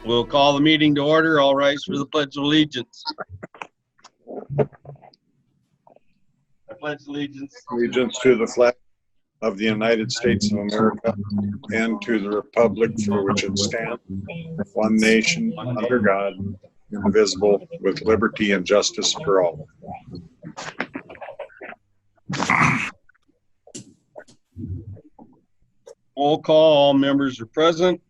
We'll call the meeting to order. All rise for the Pledge of Allegiance. I pledge allegiance to the flag of the United States of America and to the republic for which it stands, one nation, under God, indivisible, with liberty and justice for all. Roll call. All members are present.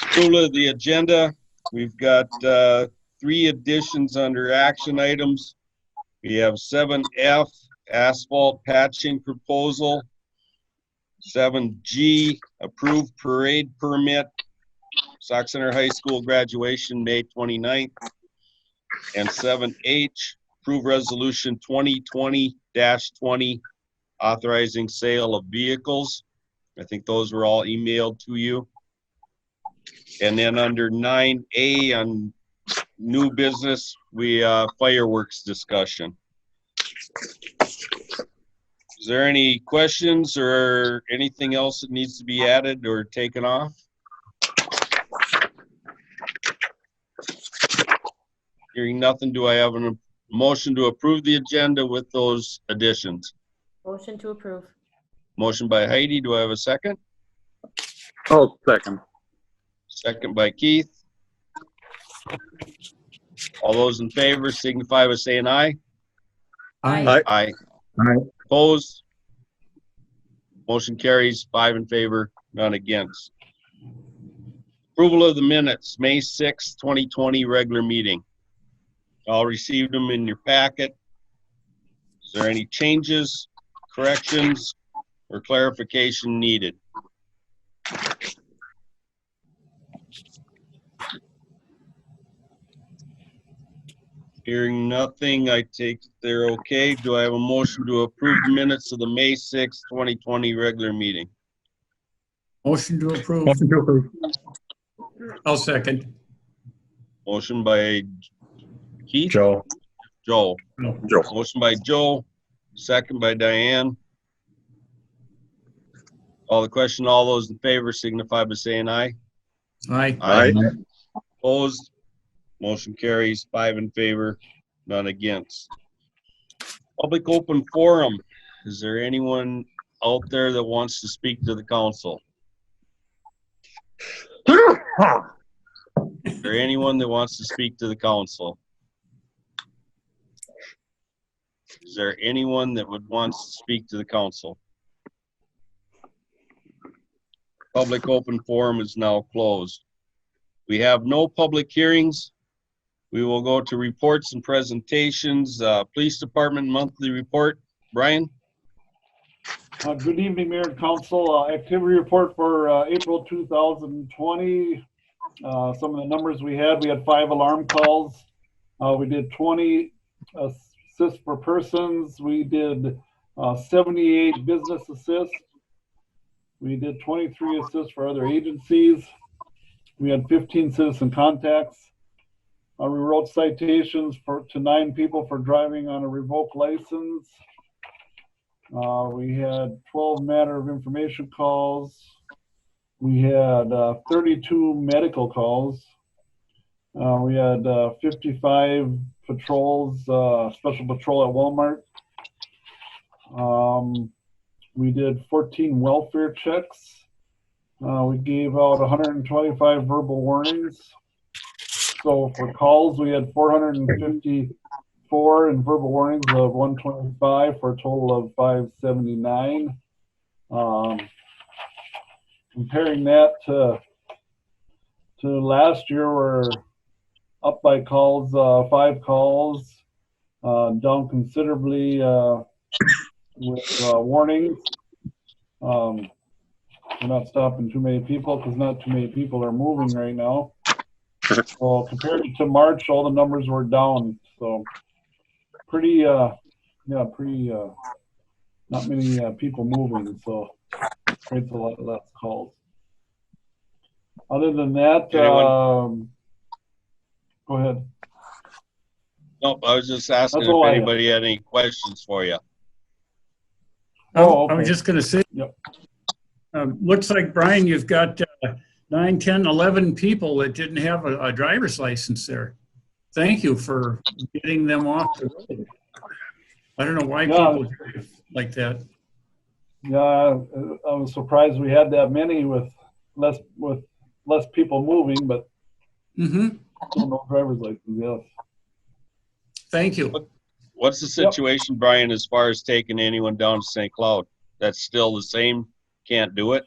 Approval of the agenda. We've got 3 additions under action items. We have 7F, asphalt patching proposal. 7G, approved parade permit. Sauk Center High School graduation, May 29th. And 7H, approve resolution 2020-20, authorizing sale of vehicles. I think those were all emailed to you. And then under 9A on new business, we fireworks discussion. Is there any questions or anything else that needs to be added or taken off? Hearing nothing, do I have a motion to approve the agenda with those additions? Motion to approve. Motion by Heidi. Do I have a second? Oh, second. Second by Keith. All those in favor signify by saying aye. Aye. Aye. Opposed? Motion carries 5 in favor, none against. Approval of the minutes, May 6, 2020, regular meeting. All received them in your packet. Is there any changes, corrections, or clarification needed? Hearing nothing, I take they're okay. Do I have a motion to approve the minutes of the May 6, 2020 regular meeting? Motion to approve. I'll second. Motion by Keith? Joe. Joe. No. Joe. Motion by Joe, second by Diane. All the question, all those in favor signify by saying aye. Aye. Aye. Opposed? Motion carries 5 in favor, none against. Public open forum. Is there anyone out there that wants to speak to the council? Is there anyone that wants to speak to the council? Is there anyone that would want to speak to the council? Public open forum is now closed. We have no public hearings. We will go to reports and presentations. Police Department monthly report. Brian? Good evening, Mayor and Council. Activity report for April 2020. Some of the numbers we had 5 alarm calls. We did 20 assists for persons. We did 78 business assists. We did 23 assists for other agencies. We had 15 citizen contacts. We wrote citations to 9 people for driving on a revoked license. We had 12 matter of information calls. We had 32 medical calls. We had 55 patrols, special patrol at Walmart. We did 14 welfare checks. We gave out 125 verbal warnings. So for calls, we had 454 and verbal warnings of 125 for a total of 579. Comparing that to last year, we're up by calls, 5 calls, down considerably with warnings. We're not stopping too many people because not too many people are moving right now. Well, compared to March, all the numbers were down. So pretty, not many people moving. So creates a lot less calls. Other than that, go ahead. Nope, I was just asking That's all if I have. anybody had any questions for you. Oh, okay. I was just going to say, Yep. looks like, Brian, you've got 9, 10, 11 people that didn't have a driver's license there. Thank you for getting them off the road. I don't know why people do like that. Yeah, I was surprised we had that many with less people moving, but still no driver's license. Yes. Thank you. What's the situation, Brian, as far as taking anyone down to St. Cloud? That's still the same? Can't do it?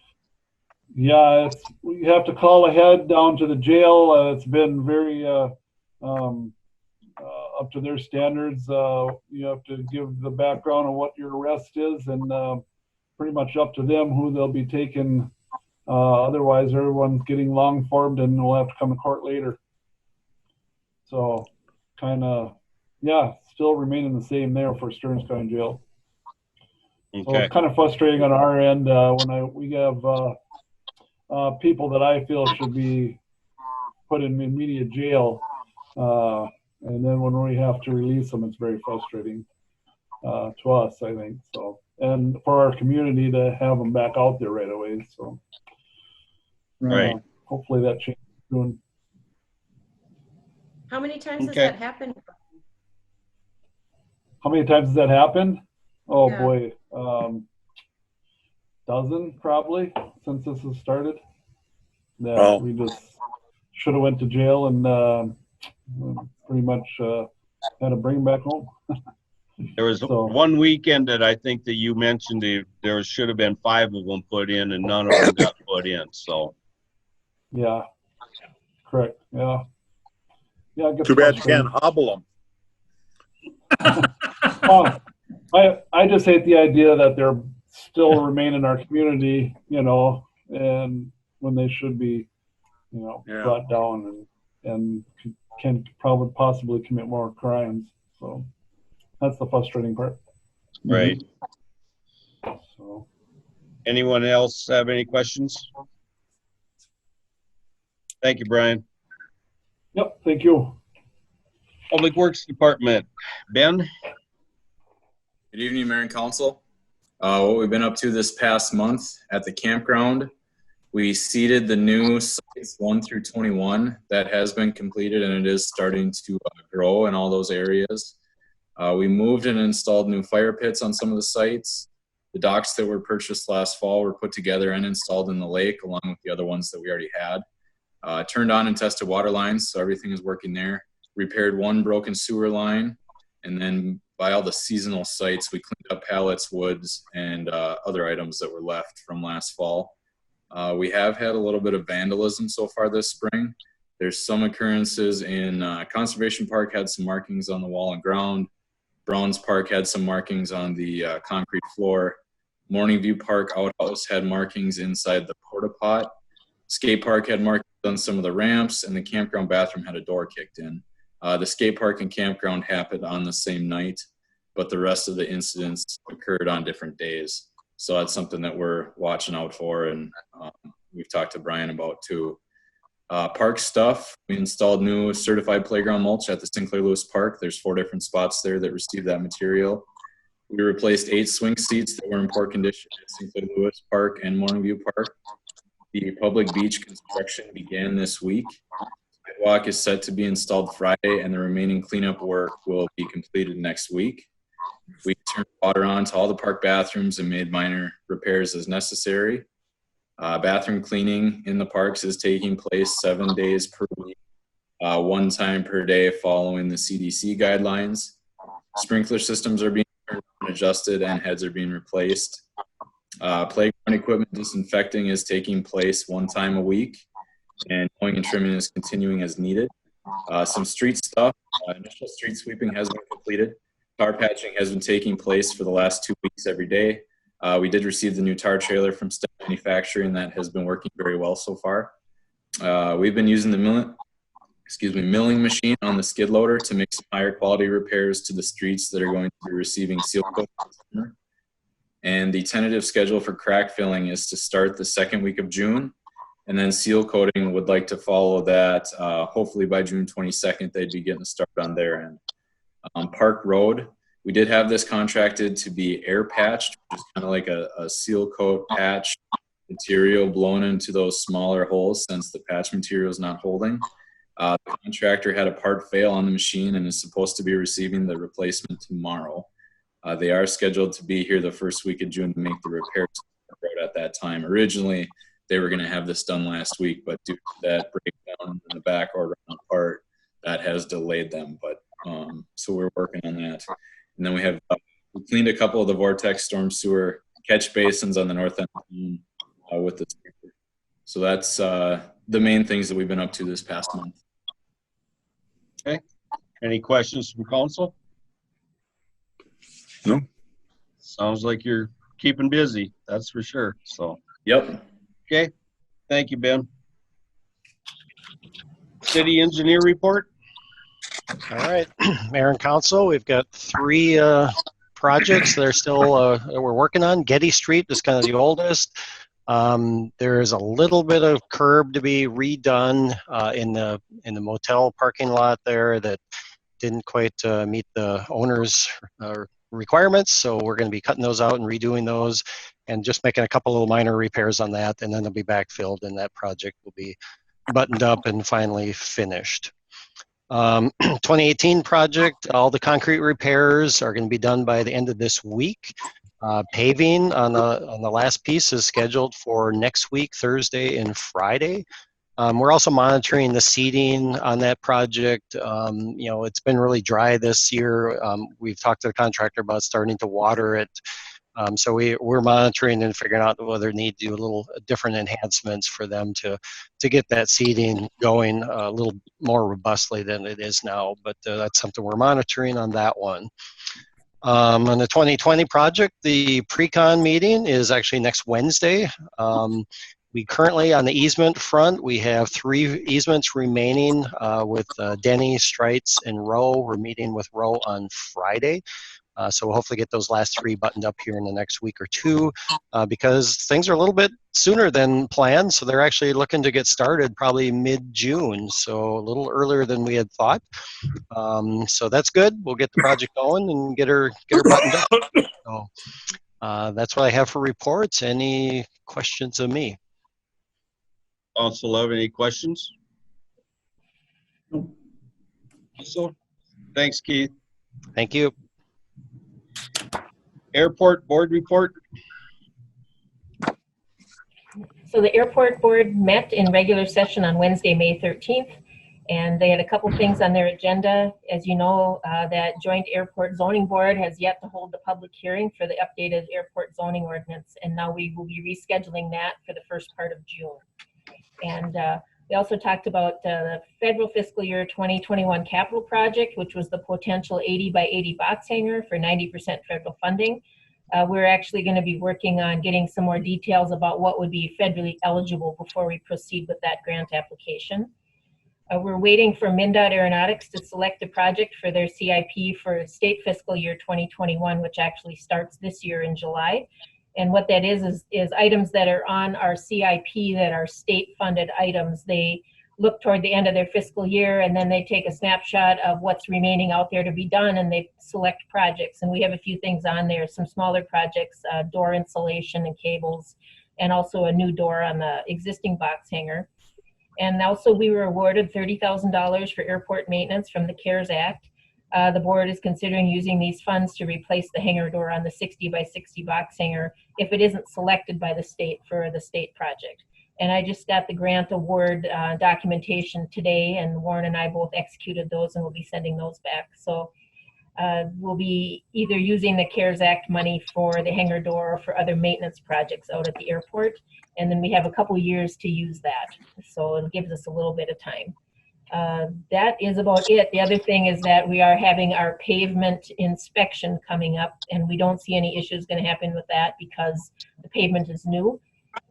Yeah, you have to call ahead down to the jail. It's been very up to their standards. You have to give the background on what your arrest is, and pretty much up to them who they'll be taking. Otherwise, everyone's getting long formed and will have to come to court later. So, kind of, yeah, still remaining the same there for Stearns County Jail. Okay. So it's kind of frustrating on our end when we have people that I feel should be put in immediate jail, and then when we have to release them, it's very frustrating to us, I think. So, and for our community to have them back out there right away. So, Right. Hopefully that changes soon. How many times has Okay. that happened? How many times has that happened? Oh Yeah. boy, dozen probably since this has started. That Wow. we just should have went to jail and pretty much had to bring them back home. There was So- one weekend that I think that you mentioned there should have been 5 of them put in and none of them got put in. So, Yeah, correct. Yeah. Yeah. It gets Too bad you frustrating. can't hobble them. I just hate the idea that they're still remain in our community, and when they should be, Yeah. brought down and can probably possibly commit more crimes. So that's the frustrating part. right. So Anyone else have any questions? Thank you, Brian. yep. Thank you. Public Works Department, Ben? Good evening, Mayor and Council. What we've been up to this past month at the campground, we seeded the new sites 1 through 21. That has been completed and it is starting to grow in all those areas. We moved and installed new fire pits on some of the sites. The docks that were purchased last fall were put together and installed in the lake along with the other ones that we already had. Turned on and tested water lines, so everything is working there. Repaired one broken sewer line, and then by all the seasonal sites, we cleaned up pallets, woods, and other items that were left from last fall. We have had a little bit of vandalism so far this spring. There's some occurrences in Conservation Park had some markings on the wall and ground. Browns Park had some markings on the concrete floor. Morning View Park Outhouse had markings inside the porta pot. Skate Park had markings on some of the ramps, and the campground bathroom had a door kicked in. The skate park and campground happened on the same night, but the rest of the incidents occurred on different days. So that's something that we're watching out for, and we've talked to Brian about too. Park stuff, we installed new certified playground mulch at the Sinclair Lewis Park. There's 4 different spots there that received that material. We replaced 8 swing seats that were in poor condition at Sinclair Lewis Park and Morning View Park. The public beach construction began this week. Sidewalk is set to be installed Friday, and the remaining cleanup work will be completed next week. We turned water on to all the park bathrooms and made minor repairs as necessary. Bathroom cleaning in the parks is taking place 7 days per week, 1 time per day following the CDC guidelines. Sprinkler systems are being adjusted and heads are being replaced. Playground equipment disinfecting is taking place 1 time a week, and mowing and trimming is continuing as needed. Some street stuff, initial street sweeping has been completed. Tar patching has been taking place for the last 2 weeks every day. We did receive the new tar trailer from Step Manufacturing that has been working very well so far. We've been using the milling machine on the skid loader to make some higher quality repairs to the streets that are going to be receiving seal coat. And the tentative schedule for crack filling is to start the 2nd week of June, and then seal coating would like to follow that. Hopefully by June 22nd, they'd be getting started on their end. Park Road, we did have this contracted to be air patched, which is kind of like a seal coat patch material blown into those smaller holes since the patch material is not holding. The contractor had a part fail on the machine and is supposed to be receiving the replacement tomorrow. They are scheduled to be here the first week of June to make the repairs at that time. Originally, they were going to have this done last week, but due to that breakdown in the back order on the part, that has delayed them. But so we're working on that. And then we cleaned a couple of the vortex storm sewer catch basins on the north end with the sprinkler. So that's the main things that we've been up to this past month. Okay. Any questions from council? No. Sounds like you're keeping busy. That's for sure. So, Yep. okay. Thank you, Ben. City engineer report. All right, Mayor and Council, we've got 3 projects that are still that we're working on. Getty Street is kind of the oldest. There is a little bit of curb to be redone in the motel parking lot there that didn't quite meet the owner's requirements. So we're going to be cutting those out and redoing those, and just making a couple little minor repairs on that, and then they'll be backfilled, and that project will be buttoned up and finally finished. 2018 project, all the concrete repairs are going to be done by the end of this week. Paving on the last piece is scheduled for next week, Thursday and Friday. We're also monitoring the seeding on that project. You know, it's been really dry this year. We've talked to the contractor about starting to water it. So we're monitoring and figuring out whether we need to do a little different enhancements for them to get that seeding going a little more robustly than it is now. But that's something we're monitoring on that one. On the 2020 project, the pre-con meeting is actually next Wednesday. We currently, on the easement front, we have 3 easements remaining with Denny, Strites, and Rowe. We're meeting with Rowe on Friday. So we'll hopefully get those last 3 buttoned up here in the next week or 2 because things are a little bit sooner than planned. So they're actually looking to get started probably mid-June, so a little earlier than we had thought. So that's good. We'll get the project going and get her buttoned up. So that's what I have for reports. Any questions of me? Council have any questions? So, thanks, Keith. Thank you. Airport board report. So the airport board met in regular session on Wednesday, May 13th, and they had a couple things on their agenda. As you know, that joint airport zoning board has yet to hold the public hearing for the updated airport zoning ordinance, and now we will be rescheduling that for the first part of June. And we also talked about the federal fiscal year 2021 capital project, which was the potential 80 by 80 box hangar for 90% federal funding. We're actually going to be working on getting some more details about what would be federally eligible before we proceed with that grant application. We're waiting for MnDOT Aeronautics to select a project for their CIP for state fiscal year 2021, which actually starts this year in July. And what that is items that are on our CIP that are state-funded items. They look toward the end of their fiscal year, and then they take a snapshot of what's remaining out there to be done, and they select projects. And we have a few things on there, some smaller projects, door insulation and cables, and also a new door on the existing box hangar. And also we were awarded $30,000 for airport maintenance from the CARES Act. The board is considering using these funds to replace the hangar door on the 60 by 60 box hangar if it isn't selected by the state for the state project. And I just got the grant award documentation today, and Warren and I both executed those, and we'll be sending those back. So we'll be either using the CARES Act money for the hangar door or for other maintenance projects out at the airport. And then we have a couple years to use that. So it gives us a little bit of time. That is about it. The other thing is that we are having our pavement inspection coming up, and we don't see any issues going to happen with that because the pavement is new.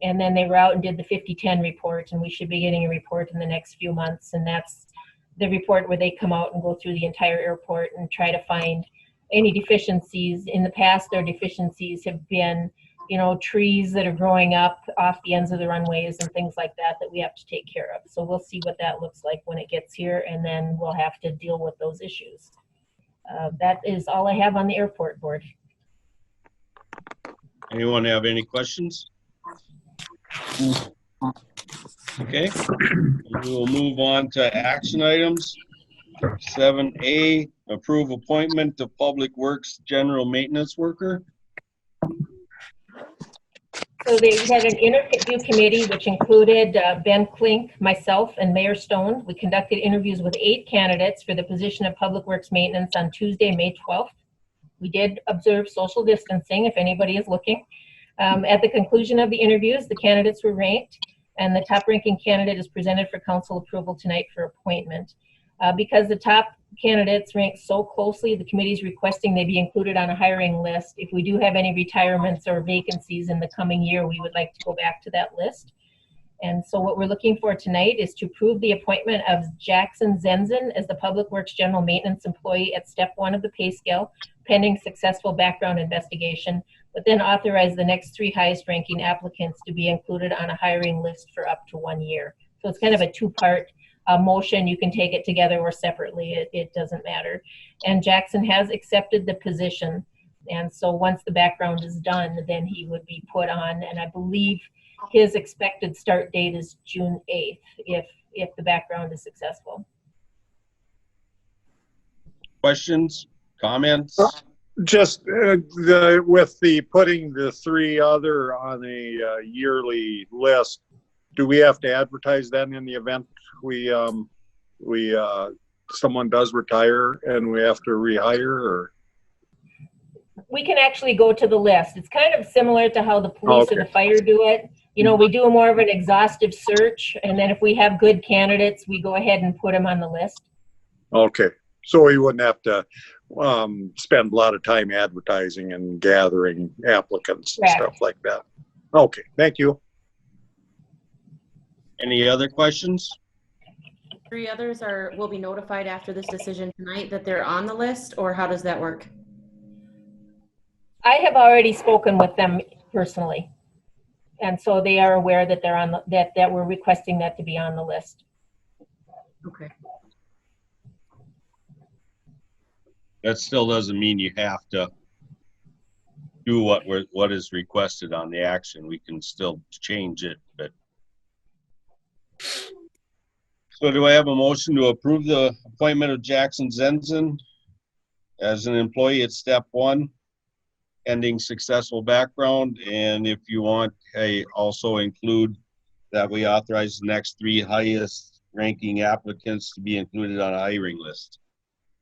And then they were out and did the 5010 report, and we should be getting a report in the next few months. And that's the report where they come out and go through the entire airport and try to find any deficiencies. In the past, their deficiencies have been, you know, trees that are growing up off the ends of the runways and things like that that we have to take care of. So we'll see what that looks like when it gets here, and then we'll have to deal with those issues. That is all I have on the airport board. Anyone have any questions? Okay, we will move on to action items. 7A, approve appointment to Public Works General Maintenance Worker. So they had an interview committee, which included Ben Klink, myself, and Mayor Stone. We conducted interviews with 8 candidates for the position of Public Works Maintenance on Tuesday, May 12th. We did observe social distancing, if anybody is looking. At the conclusion of the interviews, the candidates were ranked, and the top-ranking candidate is presented for council approval tonight for appointment. Because the top candidates ranked so closely, the committee is requesting they be included on a hiring list. If we do have any retirements or vacancies in the coming year, we would like to go back to that list. And so what we're looking for tonight is to approve the appointment of Jackson Zenzen as the Public Works General Maintenance Employee at step 1 of the pay scale, pending successful background investigation, but then authorize the next 3 highest ranking applicants to be included on a hiring list for up to 1 year. So it's kind of a 2-part motion. You can take it together or separately. It doesn't matter. And Jackson has accepted the position. And so once the background is done, then he would be put on. And I believe his expected start date is June 8th if the background is successful. Questions, comments? Just with the putting the 3 other on a yearly list, do we have to advertise then in the event someone does retire and we have to rehire, or? We can actually go to the list. It's kind of similar to how the police Okay. or the fire do it. You know, we do more of an exhaustive search, and then if we have good candidates, we go ahead and put them on the list. Okay, so we wouldn't have to spend a lot of time advertising and gathering applicants and Correct. stuff like that. Okay, thank you. Any other questions? 3 others will be notified after this decision tonight that they're on the list, or how does that work? I have already spoken with them personally, and so they are aware that they're on that we're requesting that to be on the list. Okay. That still doesn't mean you have to do what is requested on the action. We can still change it, but. So do I have a motion to approve the appointment of Jackson Zenzen as an employee at step 1, pending successful background? And if you want, I also include that we authorize the next 3 highest ranking applicants to be included on a hiring list.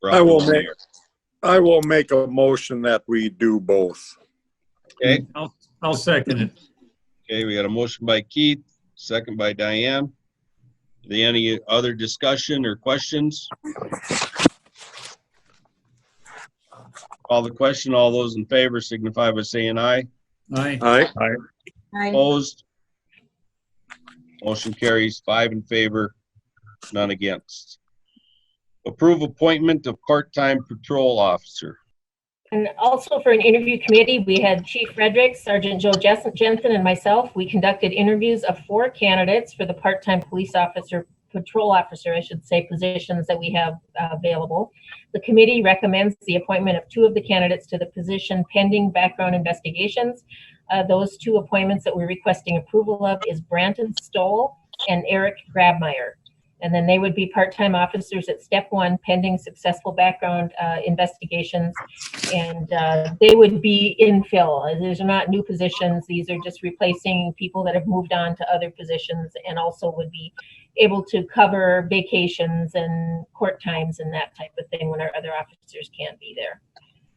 I will make a motion that we do both. Okay. I'll second it. Okay, we got a motion by Keith, second by Diane. Any other discussion or questions? Call the question. All those in favor signify by saying aye. Aye. Aye. Opposed? Motion carries 5 in favor, none against. Approve appointment of part-time patrol officer. And also for an interview committee, we had Chief Frederick, Sergeant Joe Jensen, and myself. We conducted interviews of 4 candidates for the part-time police officer, patrol officer, I should say, positions that we have available. The committee recommends the appointment of 2 of the candidates to the position pending background investigations. Those 2 appointments that we're requesting approval of is Brandon Stoll and Eric Grabmeyer. And then they would be part-time officers at step 1 pending successful background investigations. And they would be infill. These are not new positions. These are just replacing people that have moved on to other positions, and also would be able to cover vacations and court times and that type of thing when our other officers can't be there.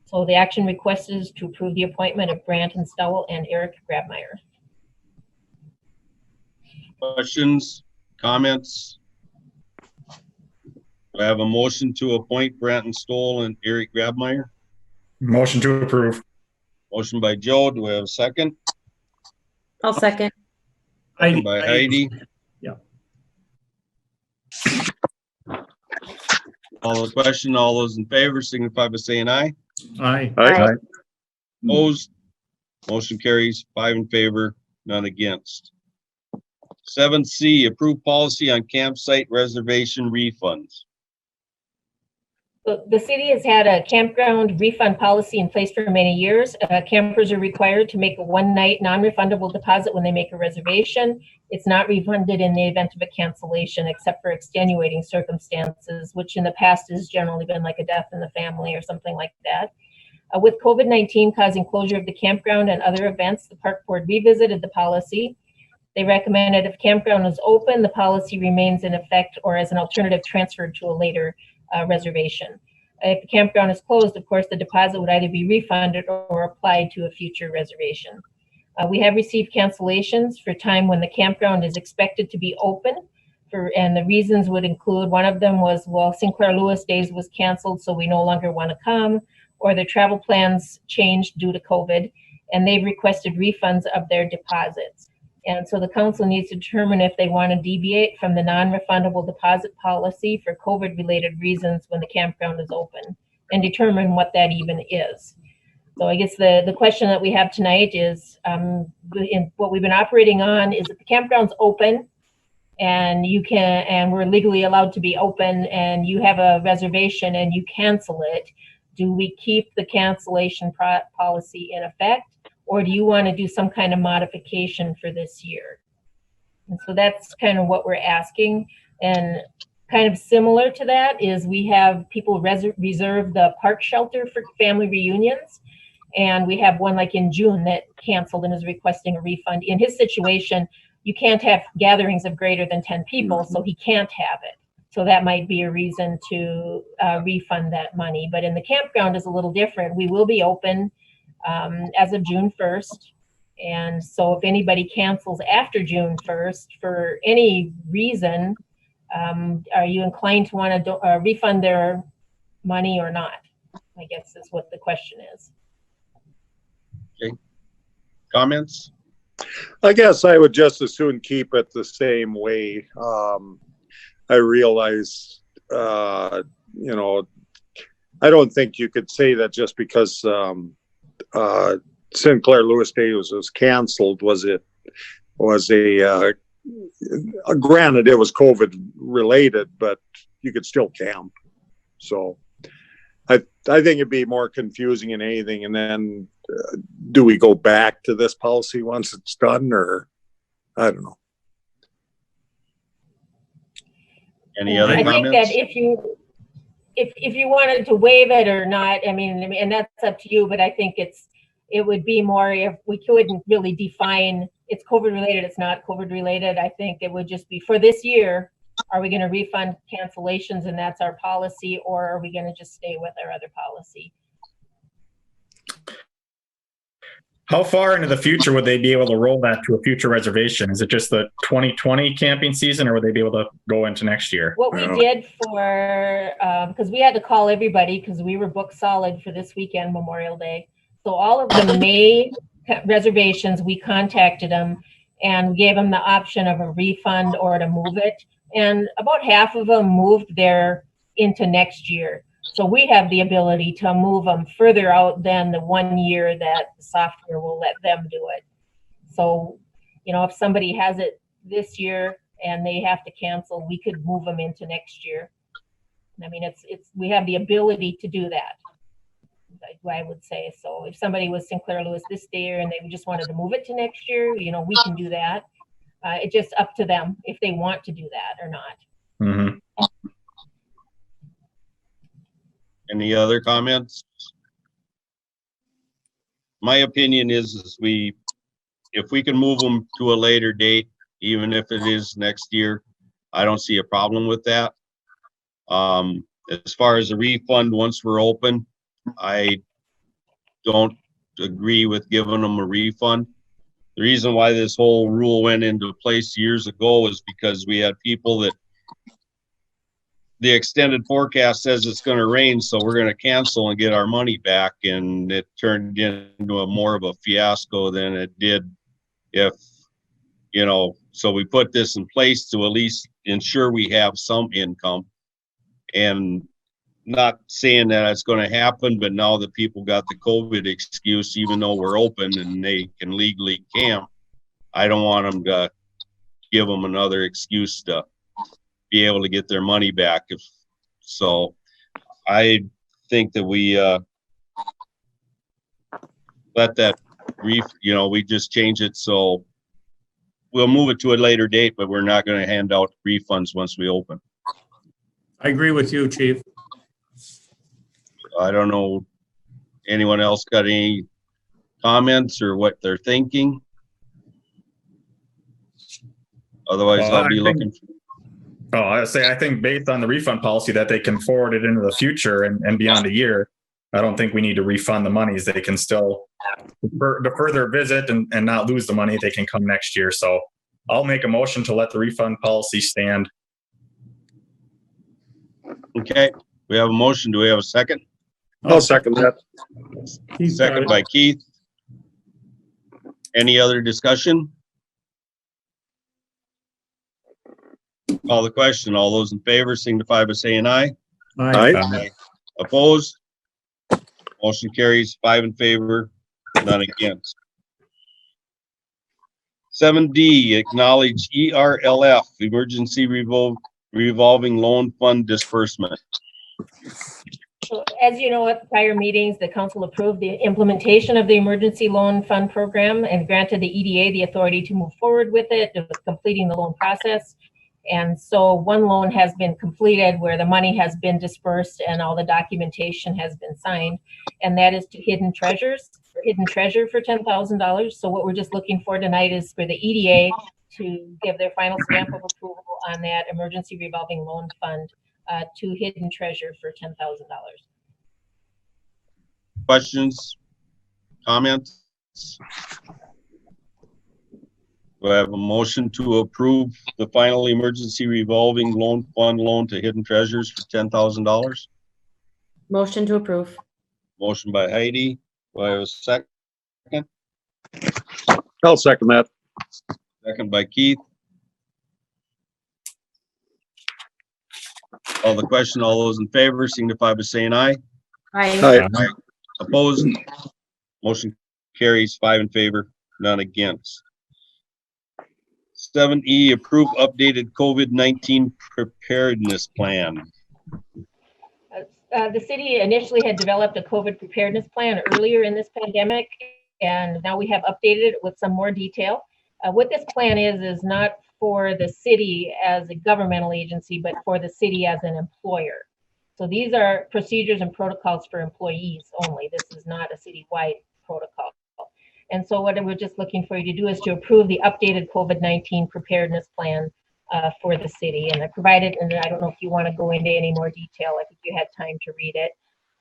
So the action request is to approve the appointment of Brandon Stowell and Eric Grabmeyer. Questions, comments? Do I have a motion to appoint Brandon Stoll and Eric Grabmeyer? Motion to approve. Motion by Joe. Do we have a second? I'll second. Second by Heidi. Yeah. All the question, all those in favor signify by saying aye. Aye. Aye. Opposed? Motion carries 5 in favor, none against. 7C, approve policy on campsite reservation refunds. The city has had a campground refund policy in place for many years. Campers are required to make a one-night non-refundable deposit when they make a reservation. It's not refunded in the event of a cancellation, except for extenuating circumstances, which in the past has generally been like a death in the family or something like that. With COVID-19 causing closure of the campground and other events, the park board revisited the policy. They recommended if campground is open, the policy remains in effect or as an alternative transferred to a later reservation. If the campground is closed, of course, the deposit would either be refunded or applied to a future reservation. We have received cancellations for time when the campground is expected to be open, and the reasons would include, one of them was, well, Sinclair Lewis Days was canceled, so we no longer want to come, or their travel plans changed due to COVID, and they've requested refunds of their deposits. And so the council needs to determine if they want to deviate from the non-refundable deposit policy for COVID-related reasons when the campground is open, and determine what that even is. So I guess the question that we have tonight is, what we've been operating on is that the campground's open, and we're legally allowed to be open, and you have a reservation and you cancel it. Do we keep the cancellation policy in effect? Or do you want to do some kind of modification for this year? And so that's kind of what we're asking. And kind of similar to that is we have people reserve the park shelter for family reunions. And we have one like in June that canceled and is requesting a refund. In his situation, you can't have gatherings of greater than 10 people, so he can't have it. So that might be a reason to refund that money. But in the campground is a little different. We will be open as of June 1st. And so if anybody cancels after June 1st for any reason, are you inclined to want to refund their money or not? I guess is what the question is. Okay. Comments? I guess I would just as soon keep it the same way. I realize, I don't think you could say that just because Sinclair Lewis Day was canceled, granted it was COVID related, but you could still camp. So I think it'd be more confusing than anything. And then do we go back to this policy once it's done, or I don't know. Any other I comments? think that if you wanted to waive it or not, I mean, and that's up to you, but I think it would be more if we couldn't really define it's COVID related, it's not COVID related. I think it would just be for this year, are we going to refund cancellations and that's our policy, or are we going to just stay with our other policy? How far into the future would they be able to roll that to a future reservation? Is it just the 2020 camping season, or would they be able to go into next year? What we did for, because we had to call everybody because we were booked solid for this weekend, Memorial Day. So all of the May reservations, we contacted them and gave them the option of a refund or to move it. And about half of them moved there into next year. So we have the ability to move them further out than the 1 year that the software will let them do it. So, if somebody has it this year and they have to cancel, we could move them into next year. I mean, we have the ability to do that, I would say. So if somebody was Sinclair Lewis this year and they just wanted to move it to next year, we can do that. It's just up to them if they want to do that or not. Mm-hmm. Any other comments? My opinion is if we can move them to a later date, even if it is next year, I don't see a problem with that. As far as the refund, once we're open, I don't agree with giving them a refund. The reason why this whole rule went into place years ago is because we had people that the extended forecast says it's going to rain, so we're going to cancel and get our money back. And it turned into more of a fiasco than it did so we put this in place to at least ensure we have some income. And not saying that it's going to happen, but now the people got the COVID excuse, even though we're open and they can legally camp. I don't want them to give them another excuse to be able to get their money back. I think that we let that we just change it, so we'll move it to a later date, but we're not going to hand out refunds once we open. I agree with you, Chief. I don't know, anyone else got any comments or what they're thinking? Otherwise, Well, I'll be looking. I think based on the refund policy that they can forward it into the future and beyond a year, I don't think we need to refund the monies. They can still defer their visit and not lose the money. They can come next year. So I'll make a motion to let the refund policy stand. Okay, we have a motion. Do we have a second? I'll second that. Second by Keith. Any other discussion? Call the question. All those in favor signify by saying aye. Aye. Opposed? Motion carries 5 in favor, none against. 7D, acknowledge ERLF, Emergency Revolving Loan Fund Disbursement. So as you know, at prior meetings, the council approved the implementation of the Emergency Loan Fund Program and granted the EDA the authority to move forward with it, with completing the loan process. And so one loan has been completed where the money has been dispersed and all the documentation has been signed, and that is to Hidden Treasure for $10,000. So what we're just looking for tonight is for the EDA to give their final stamp of approval on that Emergency Revolving Loan Fund to Hidden Treasure for $10,000. Questions? Comments? Do I have a motion to approve the final Emergency Revolving Loan Fund loan to Hidden Treasures for $10,000? Motion to approve. Motion by Heidi. Do I have a second? I'll second that. Second by Keith. Call the question. All those in favor signify by saying aye. Aye. Aye. Opposed? Motion carries 5 in favor, none against. 7E, approve updated COVID-19 preparedness plan. The city initially had developed a COVID preparedness plan earlier in this pandemic, and now we have updated it with some more detail. What this plan is not for the city as a governmental agency, but for the city as an employer. So these are procedures and protocols for employees only. This is not a citywide protocol. And so what we're just looking for you to do is to approve the updated COVID-19 preparedness plan for the city. And I provided, and I don't know if you want to go into any more detail. I think you had time to read it.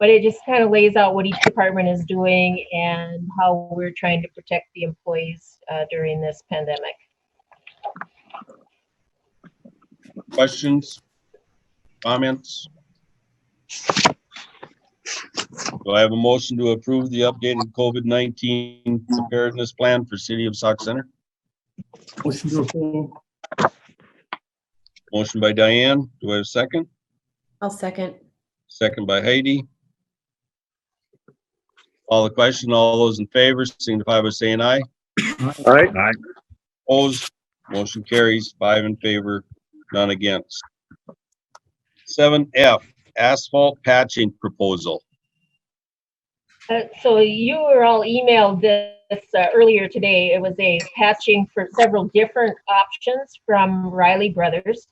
But it just kind of lays out what each department is doing and how we're trying to protect the employees during this pandemic. Questions? Comments? Do I have a motion to approve the updated COVID-19 preparedness plan for City of Sauk Center? Motion to approve. Motion by Diane. Do I have a second? I'll second. Second by Heidi. Call the question. All those in favor signify by saying aye. Aye. Opposed? Motion carries 5 in favor, none against. 7F, asphalt patching proposal. So you were all emailed this earlier today. It was a patching for several different options from Riley Brothers.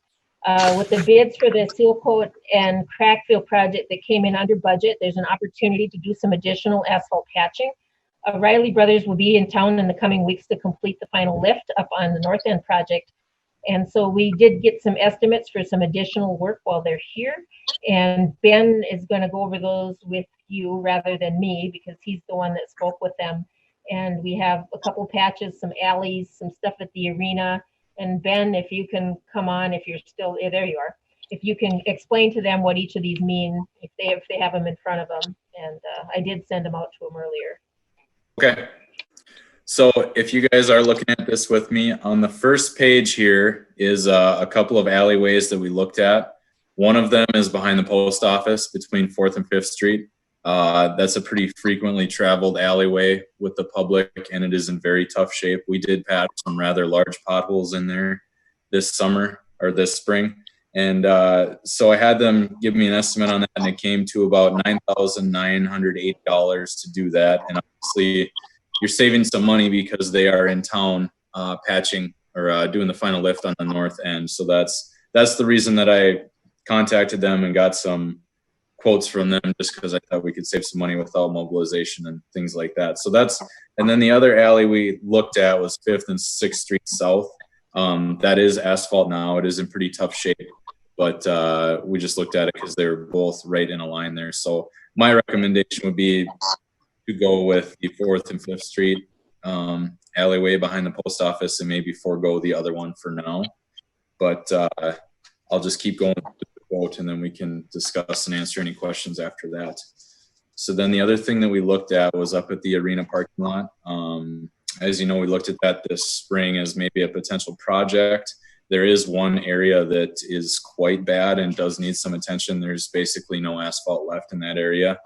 With the bids for the seal coat and crack fill project that came in under budget, there's an opportunity to do some additional asphalt patching. Riley Brothers will be in town in the coming weeks to complete the final lift up on the north end project. And so we did get some estimates for some additional work while they're here. And Ben is going to go over those with you rather than me because he's the one that spoke with them. And we have a couple patches, some alleys, some stuff at the arena. And Ben, if you can come on, if you're still there, you are. If you can explain to them what each of these mean, if they have them in front of them. And I did send them out to them earlier. Okay. So if you guys are looking at this with me, on the first page here is a couple of alleyways that we looked at. One of them is behind the post office between 4th and 5th Street. That's a pretty frequently traveled alleyway with the public, and it is in very tough shape. We did patch some rather large potholes in there this summer or this spring, And so I had them give me an estimate on that, and it came to about $9,908 to do that. And obviously, you're saving some money because they are in town patching or doing the final lift on the north end. So that's the reason that I contacted them and got some quotes from them, just because I thought we could save some money without mobilization and things like that. So and then the other alley we looked at was 5th and 6th Street South. That is asphalt now. It is in pretty tough shape, but we just looked at it because they were both right in a line there. So my recommendation would be to go with the 4th and 5th Street alleyway behind the post office and maybe forego the other one for now. But I'll just keep going with the quote, and then we can discuss and answer any questions after that. So then the other thing that we looked at was up at the arena parking lot. As you know, we looked at that this spring as maybe a potential project. There is one area that is quite bad and does need some attention. There's basically no asphalt left in that area.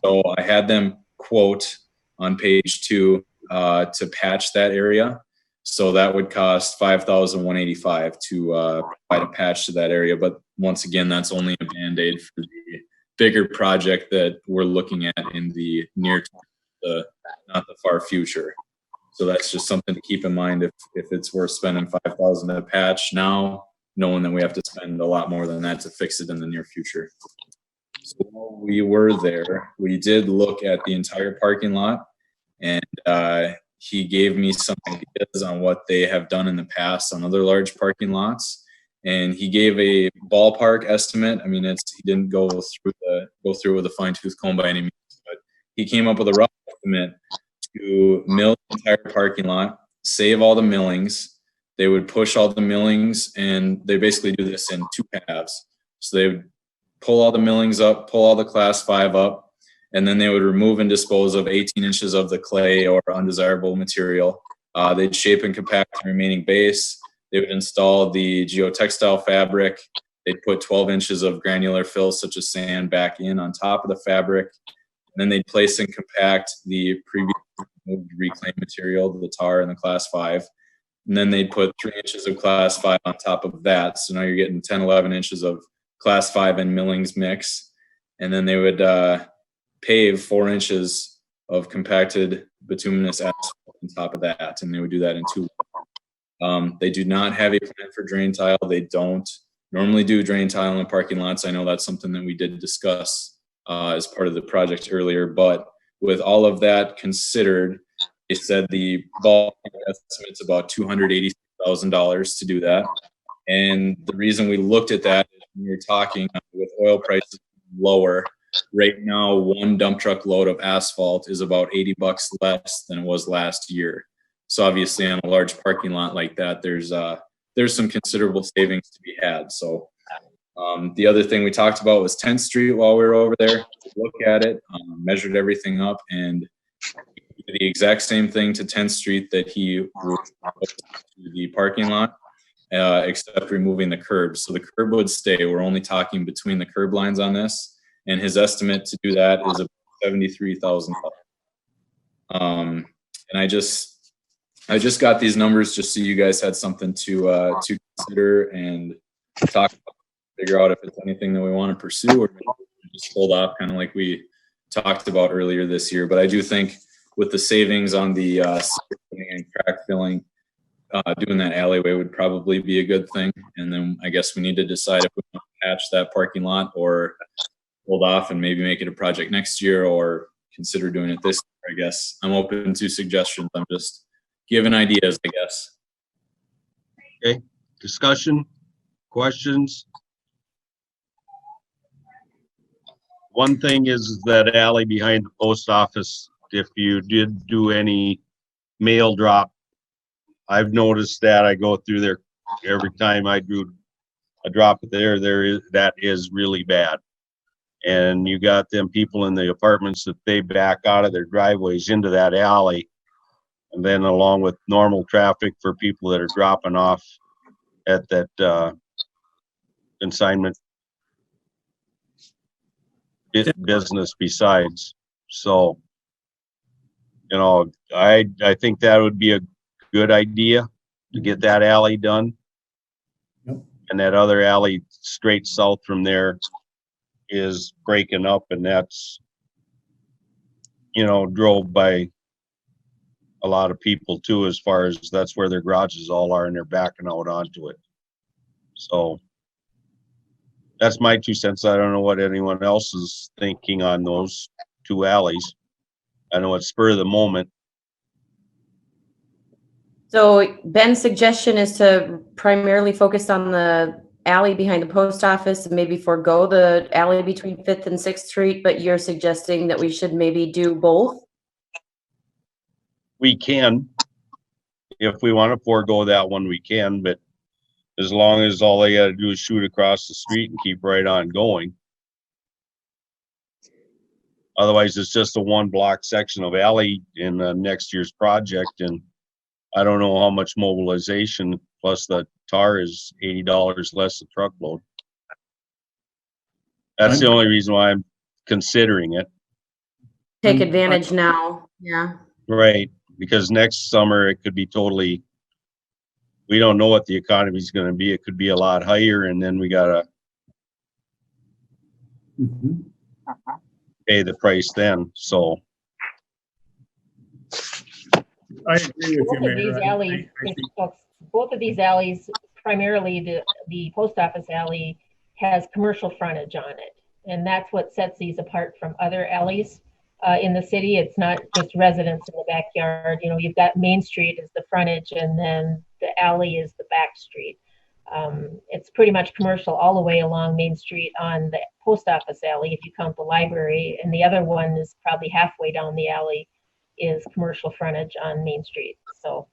So I had them quote on page 2 to patch that area. So that would cost $5,185 to provide a patch to that area. But once again, that's only a Band-Aid for the bigger project that we're looking at in the near term, not the far future. So that's just something to keep in mind if it's worth spending $5,000 to patch now, knowing that we have to spend a lot more than that to fix it in the near future. So while we were there, we did look at the entire parking lot, and he gave me some ideas on what they have done in the past on other large parking lots. And he gave a ballpark estimate. I mean, he didn't go through with a fine tooth comb by any means, but he came up with a rough estimate to mill the entire parking lot, save all the millings. They would push all the millings, and they basically do this in 2 halves. So they would pull all the millings up, pull all the class 5 up, and then they would remove and dispose of 18 inches of the clay or undesirable material. They'd shape and compact the remaining base. They would install the geotextile fabric. They'd put 12 inches of granular fill, such as sand, back in on top of the fabric. And then they'd place and compact the previous reclaimed material, the tar and the class 5. And then they'd put 3 inches of class 5 on top of that. So now you're getting 10, 11 inches of class 5 and millings mix. And then they would pave 4 inches of compacted bituminous asphalt on top of that. And they would do that in 2 weeks. They do not have a plan for drain tile. They don't normally do drain tile in parking lots. I know that's something that we did discuss as part of the project earlier, but with all of that considered, they said the ballpark estimate's about $280,000 to do that. And the reason we looked at that is when we were talking with oil prices lower, right now, 1 dump truck load of asphalt is about $80 less than it was last year. So obviously on a large parking lot like that, there's some considerable savings to be had. So the other thing we talked about was 10th Street while we were over there. Look at it, measured everything up, and the exact same thing to 10th Street that he would to the parking lot, except removing the curb. So the curb would stay. We're only talking between the curb lines on this, and his estimate to do that is about $73,000. And I just got these numbers just so you guys had something to consider and talk about, figure out if it's anything that we want to pursue or just hold off, kind of like we talked about earlier this year. But I do think with the savings on the and crack filling, doing that alleyway would probably be a good thing. And then I guess we need to decide if we want to patch that parking lot or hold off and maybe make it a project next year or consider doing it this year. I guess I'm open to suggestions. I'm just giving ideas, I guess. Okay, discussion, questions? One thing is that alley behind the post office, if you did do any mail drop, I've noticed that I go through there every time I do a drop there, that is really bad. And you got them people in the apartments that they back out of their driveways into that alley. And then along with normal traffic for people that are dropping off at that consignment business besides. So, you know, I think that would be a good idea to get that alley done. Yep. And that other alley straight south from there is breaking up, and that's, drove by a lot of people too, as far as that's where their garages all are and they're backing out onto it. So that's my 2 cents. I don't know what anyone else is thinking on those 2 alleys. I know it's spur of the moment. So Ben's suggestion is to primarily focus on the alley behind the post office and maybe forego the alley between 5th and 6th Street, but you're suggesting that we should maybe do both? We can, if we want to forego that one, we can, but as long as all they got to do is shoot across the street and keep right on going. Otherwise, it's just a 1-block section of alley in next year's project, and I don't know how much mobilization plus the tar is $80 less a truckload. That's the only reason why I'm considering it. Take advantage now, yeah. Right, because next summer it could be totally, we don't know what the economy is going to be. It could be a lot higher, and then we got to pay the price then. So I agree with you, Mayor. Both of these alleys, primarily the post office alley, has commercial frontage on it. And that's what sets these apart from other alleys in the city. It's not just residents in the backyard. You've got Main Street as the frontage, and then the alley is the back street. It's pretty much commercial all the way along Main Street on the post office alley, if you count the library, and the other one is probably halfway down the alley is commercial frontage on Main Street. So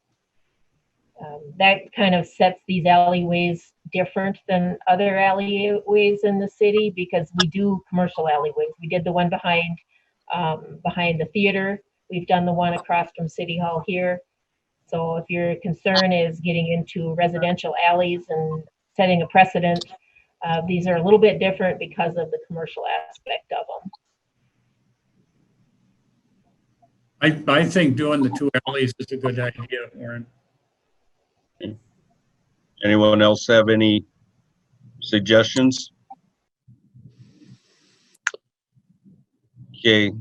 that kind of sets these alleyways different than other alleyways in the city, because we do commercial alleyways. We did the one behind the theater. We've done the one across from City Hall here. So if your concern is getting into residential alleys and setting a precedent, these are a little bit different because of the commercial aspect of them. I think doing the 2 alleys is a good idea, Warren. anyone else have any suggestions? Okay.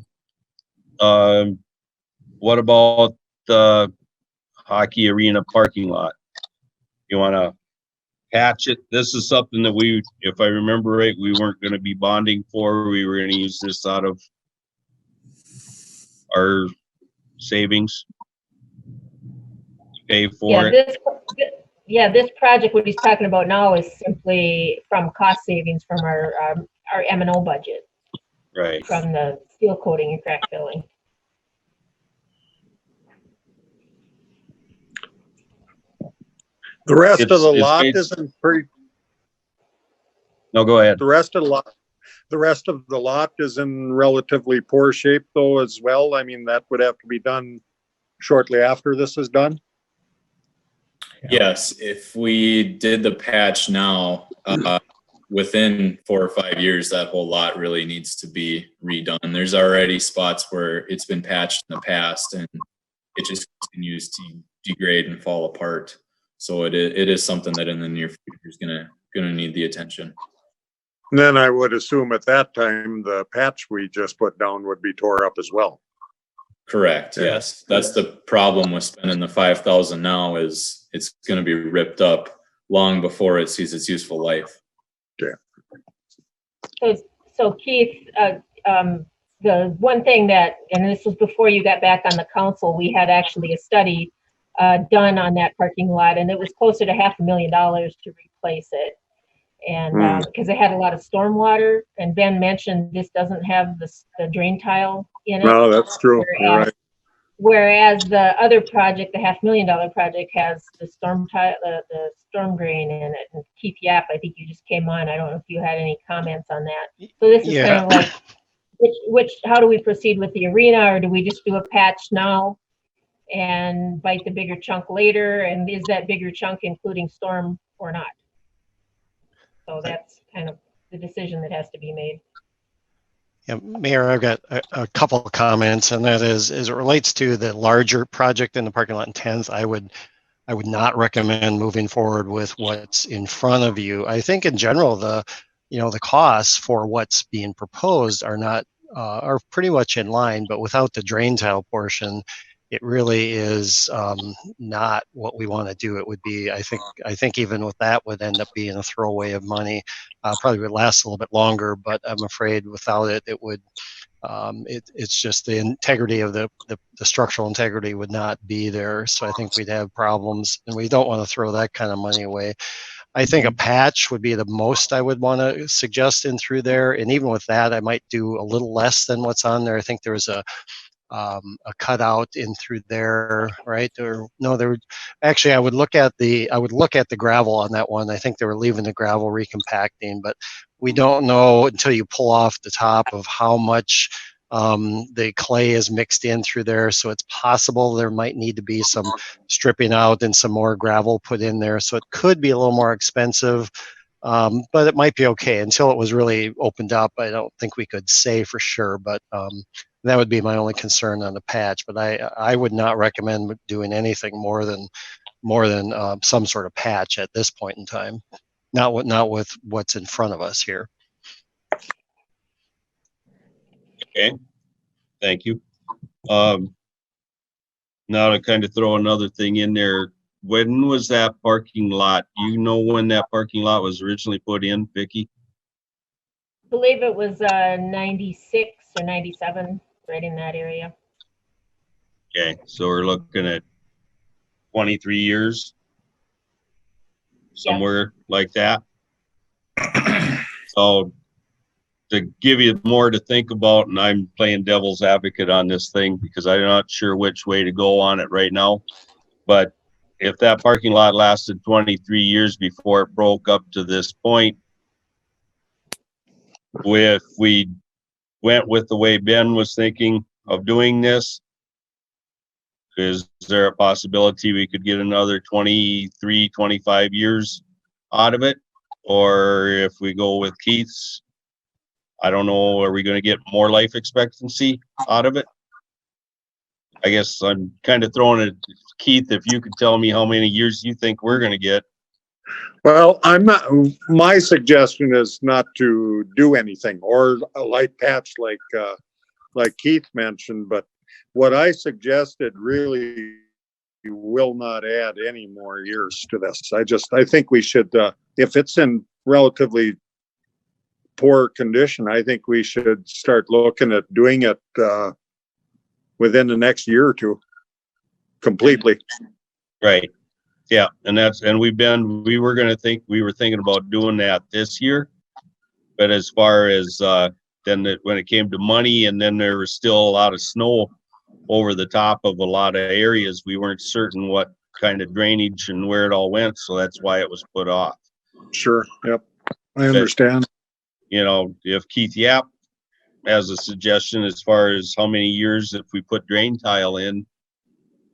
What about the hockey arena parking lot? You want to patch it? This is something that we, if I remember right, we weren't going to be bonding for. We were going to use this out of our savings to pay for it. This project, what he's talking about now, is simply from cost savings from our M&O budget. Right. From the steel coating and crack filling. The rest of the lot isn't pretty. No, go ahead. The rest of the lot is in relatively poor shape though as well. I mean, that would have to be done shortly after this is done. Yes, if we did the patch now, within 4 or 5 years, that whole lot really needs to be redone. There's already spots where it's been patched in the past and it just continues to degrade and fall apart. So it is something that in the near future is gonna need the attention. And then I would assume at that time the patch we just put down would be tore up as well. Correct. Yes, that's the problem with spending the $5,000 now, is it's going to be ripped up long before it sees its useful life. Okay. So Keith, the one thing that, and this was before you got back on the council, we had actually a study done on that parking lot, and it was closer to $500,000 to replace it. And because it had a lot of storm water, and Ben mentioned this doesn't have the drain tile in it. No, that's true. You're right. Whereas the other project, the $500,000 project, has the storm tile, the storm drain in it. And Keith Yap, I think you just came on. I don't know if you had any comments on that. So this is kind of like, how do we proceed with the arena, or do we just do a patch now and bite the bigger chunk later? And is that bigger chunk including storm or not? So that's kind of the decision that has to be made. Yeah, Mayor, I've got a couple of comments, and that is, as it relates to the larger project in the parking lot in 10th, I would I would not recommend moving forward with what's in front of you. I think in general, the costs for what's being proposed are not are pretty much in line, but without the drain tile portion, it really is not what we want to do. It would be, I think even with that would end up being a throwaway of money. Probably would last a little bit longer, but I'm afraid without it, it would. It's just the integrity of the structural integrity would not be there. So I think we'd have problems, and we don't want to throw that kind of money away. I think a patch would be the most I would want to suggest in through there. And even with that, I might do a little less than what's on there. I think there was a cutout in through there, right? Or no, there would actually I would look at the gravel on that one. I think they were leaving the gravel recompacting, but we don't know until you pull off the top of how much the clay is mixed in through there. So it's possible there might need to be some stripping out and some more gravel put in there. So it could be a little more expensive. But it might be okay until it was really opened up. I don't think we could say for sure, but that would be my only concern on the patch. But I would not recommend doing anything more than some sort of patch at this point in time. Not with what's in front of us here. Okay, thank you. Now to kind of throw another thing in there, when was that parking lot? Do you know when that parking lot was originally put in, Vicki? I believe it was 96 or 97, right in that area. Okay, so we're looking at 23 years, somewhere like that. So to give you more to think about, and I'm playing devil's advocate on this thing because I'm not sure which way to go on it right now, but if that parking lot lasted 23 years before it broke up to this point, if we went with the way Ben was thinking of doing this, is there a possibility we could get another 23, 25 years out of it? Or if we go with Keith's, I don't know, are we going to get more life expectancy out of it? I guess I'm kind of throwing it, Keith, if you could tell me how many years you think we're going to get. Well, my suggestion is not to do anything or a light patch like Keith mentioned, but what I suggested really will not add any more years to this. I think we should, if it's in relatively poor condition, I think we should start looking at doing it within the next year or two completely. Right. Yeah. And we were thinking about doing that this year. But as far as when it came to money, and then there was still a lot of snow over the top of a lot of areas, we weren't certain what kind of drainage and where it all went. So that's why it was put off. Sure. Yep. I understand. But, if Keith Yap has a suggestion as far as how many years if we put drain tile in,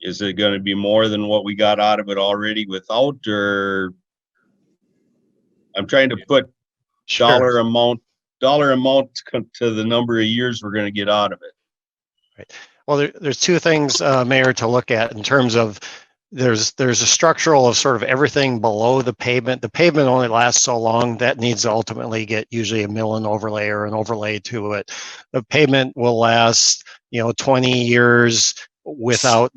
is it going to be more than what we got out of it already without, or I'm trying to put dollar amount to the number of years we're going to get out of it. Right. Well, there's two things, Mayor, to look at in terms of there's a structural of sort of everything below the pavement. The pavement only lasts so long that needs to ultimately get usually a mill and overlay or an overlay to it. The pavement will last, 20 years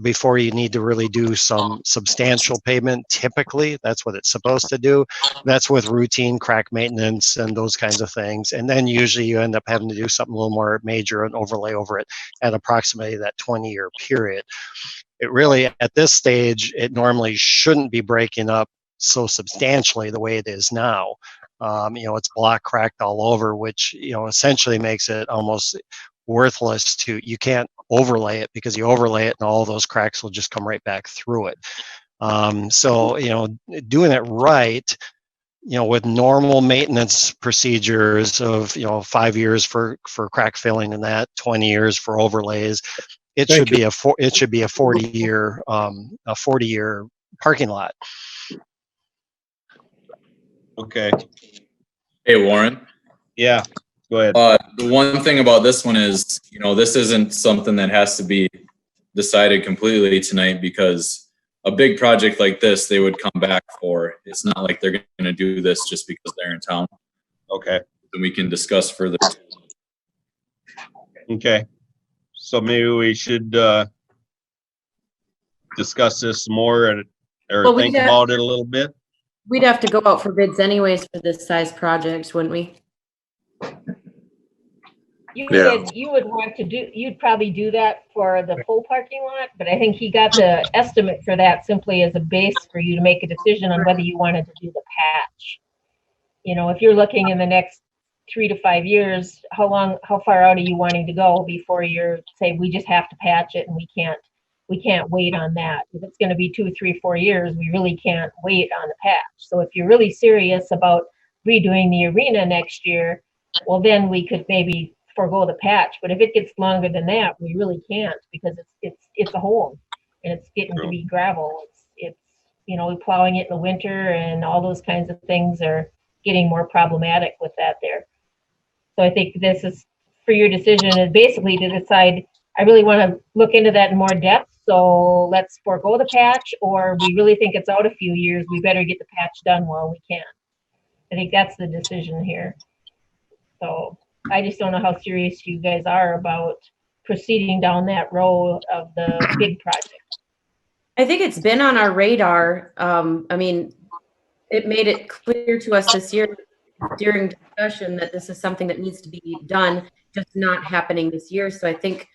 before you need to really do some substantial pavement. Typically, that's what it's supposed to do. That's with routine crack maintenance and those kinds of things. And then usually you end up having to do something a little more major and overlay over it at approximately that 20-year period. It really, at this stage, it normally shouldn't be breaking up so substantially the way it is now. It's block cracked all over, which, essentially makes it almost worthless you can't overlay it, because you overlay it and all those cracks will just come right back through it. So, doing it right, with normal maintenance procedures of, 5 years for crack filling and that, 20 years for overlays, it should be a 40-year parking lot. Okay. Hey, Warren. Yeah, go ahead. The one thing about this one is, this isn't something that has to be decided completely tonight, because a big project like this, they would come back for. It's not like they're going to do this just because they're in town. Okay, And we can discuss further. okay. So maybe we should discuss this more or Well, think about it a little bit. We'd have to go out for bids anyways for this size project, wouldn't we? You'd probably do that for the full parking lot, but I think he got the estimate for that simply as a base for you to make a decision on whether you wanted to do the patch. You know, if you're looking in the next 3 to 5 years, how far out are you wanting to go before you're say we just have to patch it and we can't wait on that. If it's going to be 2, 3, 4 years, we really can't wait on the patch. So if you're really serious about redoing the arena next year, well, then we could maybe forego the patch. But if it gets longer than that, we really can't because it's a hole and it's getting to be gravel. It's you know, plowing it in the winter and all those kinds of things are getting more problematic with that there. So I think this is for your decision is basically to decide, I really want to look into that in more depth. So let's forego the patch, or we really think it's out a few years. We better get the patch done while we can. I think that's the decision here. So I just don't know how serious you guys are about proceeding down that road of the big project. I think it's been on our radar. I mean, it made it clear to us this year during discussion that this is something that needs to be done, just not happening this year. So I think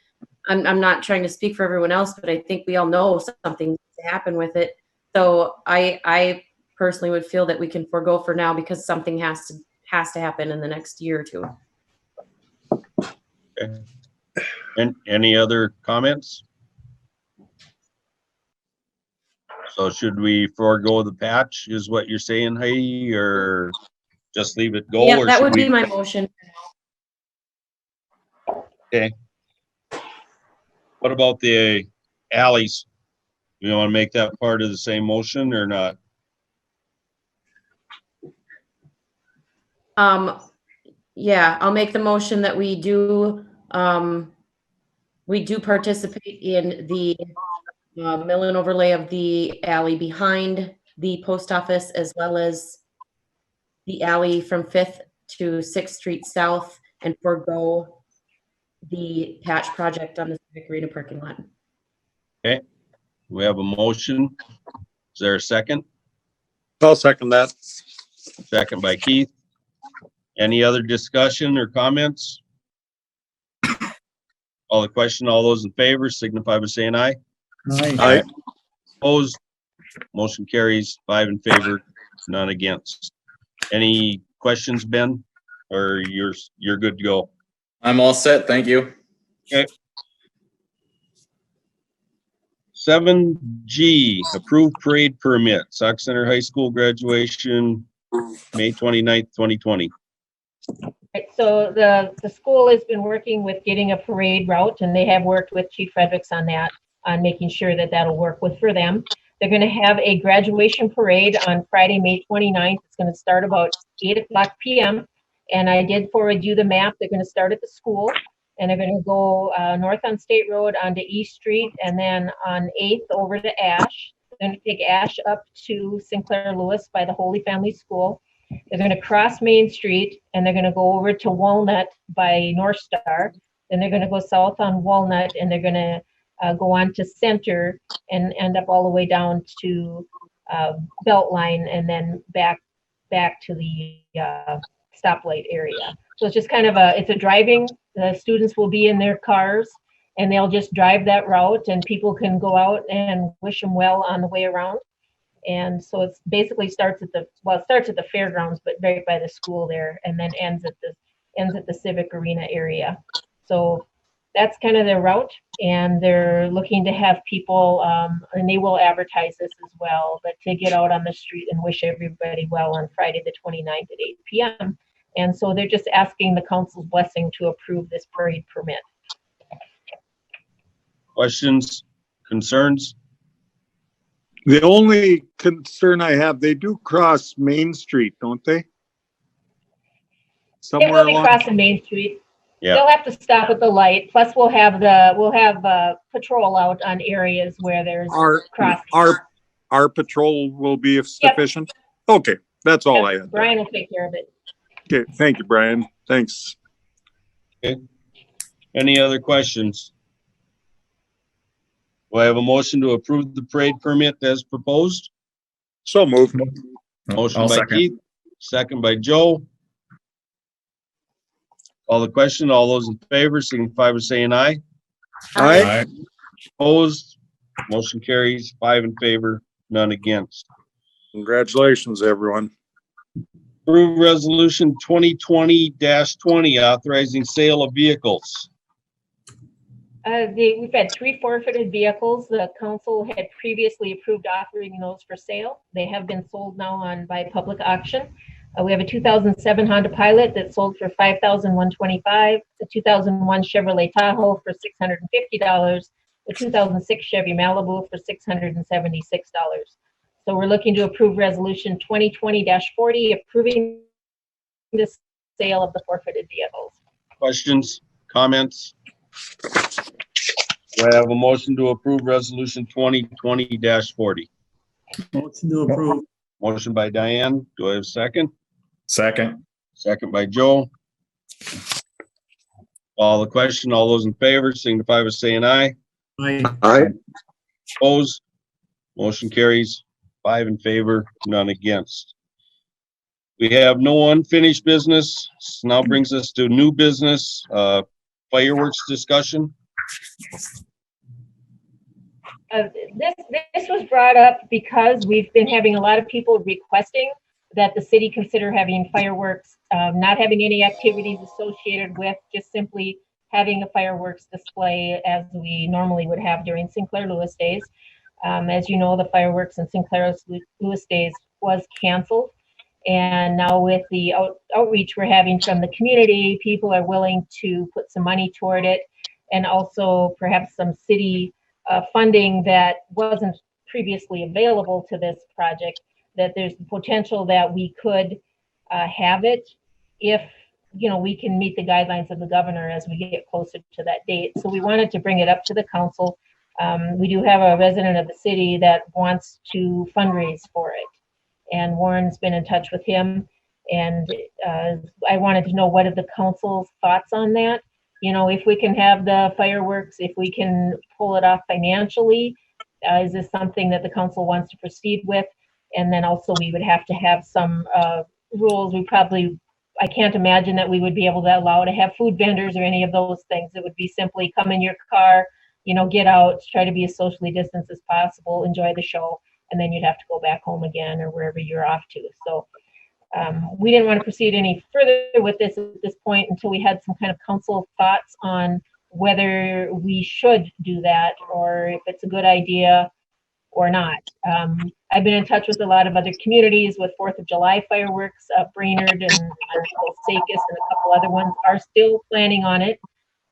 I'm not trying to speak for everyone else, but I think we all know something needs to happen with it. So I personally would feel that we can forego for now because something has to happen in the next year or two. Okay. And any other comments? So should we forego the patch is what you're saying, Heidi, or just leave it go? Yeah, or that should would we- be my motion. Okay. What about the alleys? You want to make that part of the same motion or not? Yeah, I'll make the motion that we do participate in the mill and overlay of the alley behind the post office, as well as the alley from 5th to 6th Street South, and forego the patch project on the Civic Arena parking lot. Okay, we have a motion. Is there a second? I'll second that. Second by Keith. Any other discussion or comments? All the question, all those in favor signify by saying aye. Aye. Opposed? Motion carries 5 in favor, none against. Any questions, Ben? Or you're good to go? I'm all set. Thank you. 7G, approved parade permit, Sauk Center High School graduation, May 29th, 2020. Right, so the school has been working with getting a parade route, and they have worked with Chief Fredericks on that, on making sure that that'll work for them. They're going to have a graduation parade on Friday, May 29th. It's going to start about 8:00 p.m. And I did forward you the map. They're going to start at the school, and they're going to go north on State Road onto East Street, and then on 8th over to Ash. They're going to take Ash up to Sinclair Lewis by the Holy Family School. They're going to cross Main Street, and they're going to go over to Walnut by North Star. Then they're going to go south on Walnut, and they're going to go on to Center and end up all the way down to Beltline, and then back to the stoplight area. So it's just kind of it's a driving. The students will be in their cars, and they'll just drive that route, and people can go out and wish them well on the way around. And so it's basically starts at the fairgrounds, but right by the school there, and then ends at the Civic Arena area. So that's kind of their route, and they're looking to have people, and they will advertise this as well, but to get out on the street and wish everybody well on Friday the 29th at 8 p.m. And so they're just asking the council's blessing to approve this parade permit. Questions, concerns? The only concern I have, they do cross Main Street, don't they? They Somewhere will be along. crossing Main Street. Yeah. They'll have to stop at the light. Plus, we'll have patrol out on areas where there's crossing. our patrol will be sufficient? Okay, that's all I had. Brian will take care of it. Okay, thank you, Brian. Thanks. Okay. Any other questions? Do I have a motion to approve the parade permit as proposed? So moved. Motion I'll by second. Keith, second by Joe. Call the question. All those in favor signify by saying aye. Aye. Opposed? Motion carries 5 in favor, none against. Congratulations, everyone. Approve resolution 2020-20 authorizing sale of vehicles. We've had 3 forfeited vehicles. The council had previously approved offering those for sale. They have been sold now by public auction. We have a 2007 Honda Pilot that sold for $5,125, a 2001 Chevrolet Tahoe for $650, a 2006 Chevy Malibu for $676. So we're looking to approve resolution 2020-40, approving the sale of the forfeited vehicles. Questions, comments? Do I have a motion to approve resolution 2020-40? Motion to approve. Motion by Diane. Do I have a second? Second. Second by Joe. Call the question. All those in favor signify by saying aye. Aye. Aye. Opposed? Motion carries 5 in favor, none against. We have no unfinished business. This now brings us to new business, fireworks discussion. This was brought up because we've been having a lot of people requesting that the city consider having fireworks, not having any activities associated with, just simply having a fireworks display as we normally would have during Sinclair Lewis Days. As you know, the fireworks in Sinclair Lewis Days was canceled. And now with the outreach we're having from the community, people are willing to put some money toward it, and also perhaps some city funding that wasn't previously available to this project, that there's the potential that we could have it if, you know, we can meet the guidelines of the governor as we get closer to that date. So we wanted to bring it up to the council. We do have a resident of the city that wants to fundraise for it, and Warren's been in touch with him, and I wanted to know what are the council's thoughts on that. You know, if we can have the fireworks, if we can pull it off financially, is this something that the council wants to proceed with? And then also we would have to have some rules. I can't imagine that we would be able to allow to have food vendors or any of those things. It would be simply come in your car, you know, get out, try to be as socially distanced as possible, enjoy the show, and then you'd have to go back home again or wherever you're off to. So we didn't want to proceed any further with this at this point until we had some kind of council thoughts on whether we should do that or if it's a good idea or not. I've been in touch with a lot of other communities with 4th of July fireworks. Brainerd and Sauk and a couple other ones are still planning on it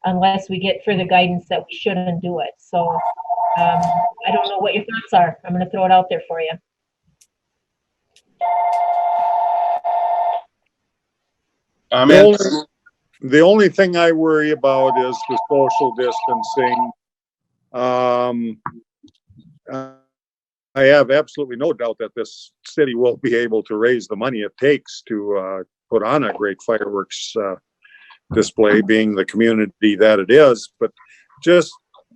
unless we get further guidance that we shouldn't do it. So I don't know what your thoughts are. I'm going to throw it out there for you. The only thing I worry about is the social distancing. I have absolutely no doubt that this city will be able to raise the money it takes to put on a great fireworks display, being the community that it is. But just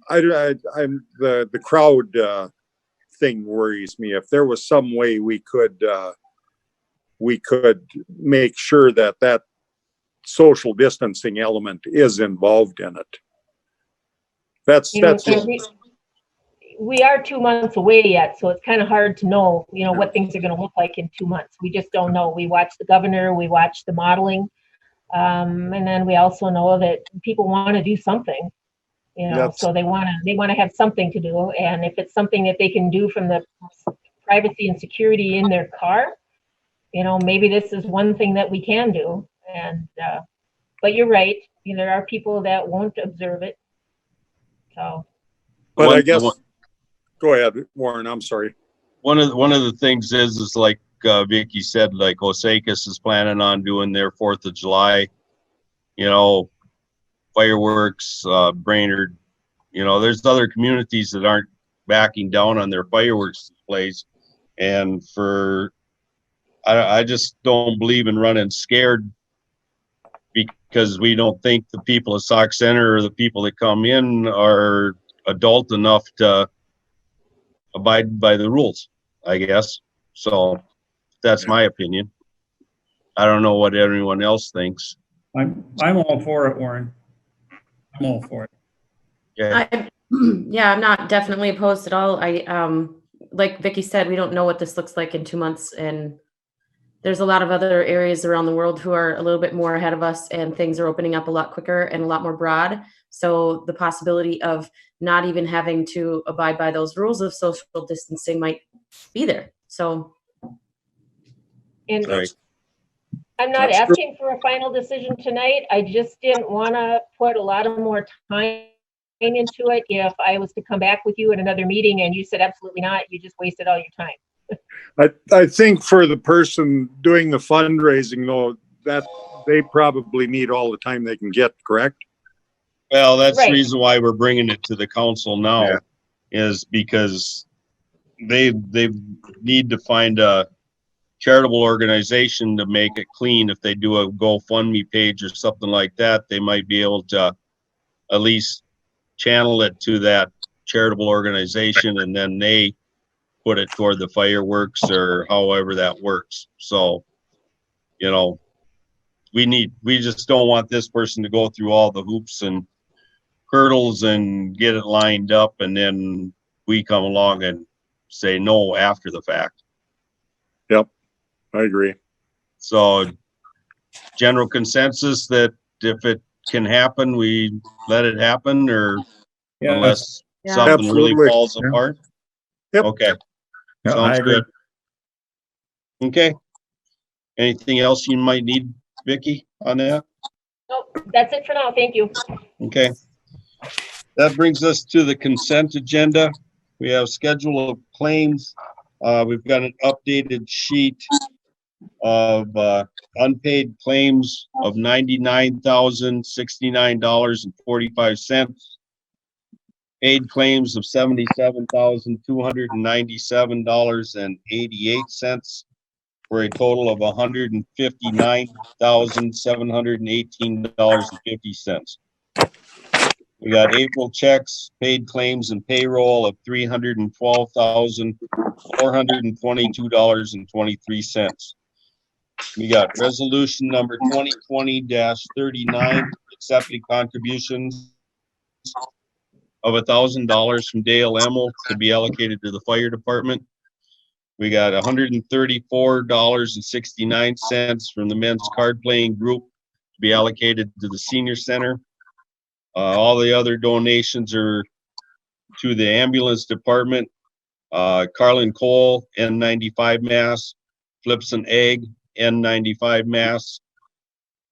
I'm the crowd thing worries me. If there was some way we could make sure that social distancing element is involved in it. That's we are 2 months away yet, so it's kind of hard to know, you know, what things are going to look like in 2 months. We just don't know. We watch the governor, we watch the modeling, and then we also know that people want to do something, you know, so they want to have something to do. And if it's something that they can do from the privacy and security in their car, you know, maybe this is one thing that we can do. And but you're right, you know, there are people that won't observe it. So, but I guess go ahead, Warren. I'm sorry. One of the things is like Vicky said, like Osakis is planning on doing their 4th of July, you know, fireworks. Brainerd, you know, there's other communities that aren't backing down on their fireworks displays. And I just don't believe in running scared because we don't think the people at Sauk Center or the people that come in are adult enough to abide by the rules, I guess. So that's my opinion. I don't know what everyone else thinks. I'm all for it, Warren. I'm all for it. Okay. Yeah, I'm not definitely opposed at all. Like Vicky said, we don't know what this looks like in 2 months, and there's a lot of other areas around the world who are a little bit more ahead of us, and things are opening up a lot quicker and a lot more broad. So the possibility of not even having to abide by those rules of social distancing might be there. So And Right. I'm not That's true. asking for a final decision tonight. I just didn't want to put a lot of more time into it. If I was to come back with you at another meeting and you said absolutely not, you just wasted all your time. I think for the person doing the fundraising though, that they probably need all the time they can get, correct? Well, that's the Right. reason why we're bringing it to the council now, Yeah. is because they need to find a charitable organization to make it clean. If they do a GoFundMe page or something like that, they might be able to at least channel it to that charitable organization, and then they put it toward the fireworks or however that works. So, you know, we just don't want this person to go through all the hoops and hurdles and get it lined up, and then we come along and say no after the fact. Yep, I agree. So general consensus that if it can happen, we let it happen, or Yeah, unless Yeah. something really Absolutely. falls Yeah. apart. Yep. Okay, Yeah, I sounds agree. good. Okay. Anything else you might need, Vicky, on that? Nope, that's it for now. Thank you. Okay. That brings us to the consent agenda. We have schedule of claims. We've got an updated sheet of unpaid claims of $99,069.45. Paid claims of $77,297.88 for a total of $159,718.50. We got April checks, paid claims, and payroll of $312,422.23. We got resolution number 2020-39, accepting contributions of $1,000 from Dale Emmel to be allocated to the fire department. We got $134.69 from the men's card playing group to be allocated to the senior center. All the other donations are to the ambulance department. Carlin Cole, N95 mask. Flips and Egg, N95 mask.